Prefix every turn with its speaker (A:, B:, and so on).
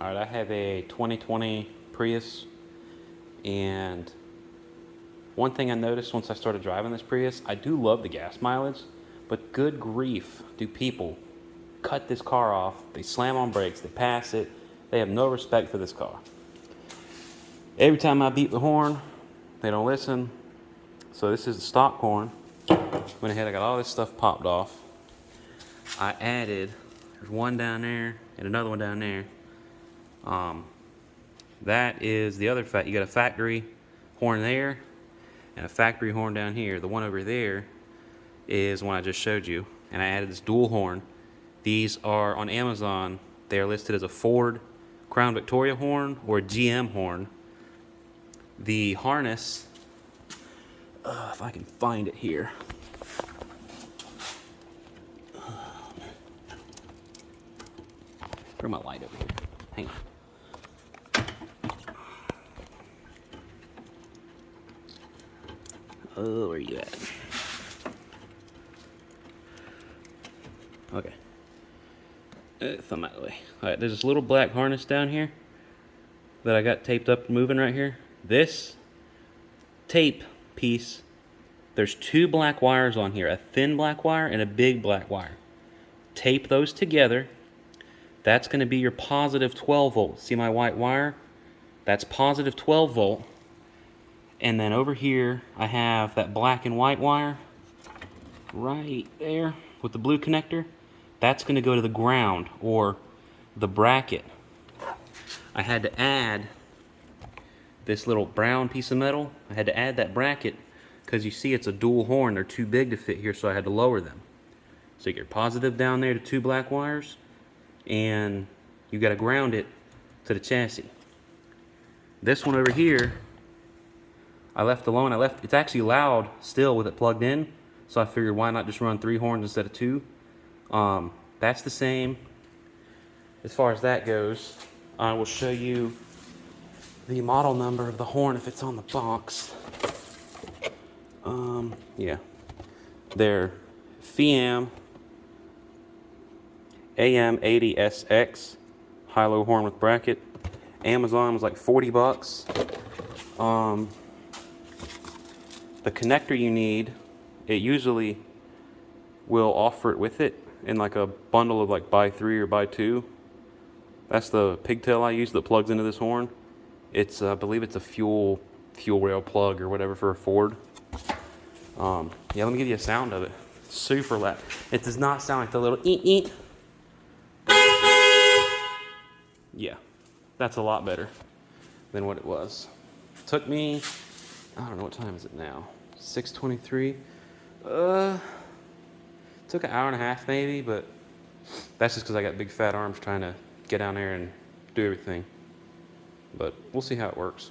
A: All right, I have a 2020 Prius, and one thing I noticed once I started driving this Prius, I do love the gas mileage, but good grief, do people cut this car off, they slam on brakes, they pass it, they have no respect for this car. Every time I beat the horn, they don't listen. So this is the stock horn. Went ahead, I got all this stuff popped off. I added, there's one down there and another one down there. That is the other you got a factory horn there and a factory horn down here. The one over there is one I just showed you, and I added this dual horn. These are on Amazon. They are listed as a Ford Crown Victoria horn or a GM horn. The harness, if I can find it here. Bring my light over here. Hang on. Oh, where are you at? Okay. Thumb out of the way. Alright, there's this little black harness down here that I got taped up moving right here. This tape piece, there's two black wires on here, a thin black wire and a big black wire. Tape those together. That's going to be your positive 12 volt. See my white wire? That's positive 12 volt. And then over here, I have that black and white wire right there with the blue connector. That's going to go to the ground or the bracket. I had to add this little brown piece of metal. I had to add that bracket because you see it's a dual horn. They're too big to fit here, so I had to lower them. So you get your positive down there to two black wires, and you got to ground it to the chassis. This one over here, I left alone. It's actually loud still with it plugged in, so I figured why not just run 3 horns instead of 2. That's the same. As far as that goes, I will show you the model number of the horn if it's on the box. Yeah. They're FIAM AM80SX high-low horn with bracket. Amazon was like 40 bucks. The connector you need, it usually will offer it with it in like a bundle of like buy 3 or buy 2. That's the pigtail I use that plugs into this horn. It's I believe it's a fuel rail plug or whatever for a Ford. Yeah, let me give you a sound of it. Super loud. It does not sound like the little eat eat. Yeah, that's a lot better than what it was. It took me, I don't know, what time is it now? 6:23. Took an hour and a half maybe, but that's just because I got big fat arms trying to get down there and do everything. But we'll see how it works.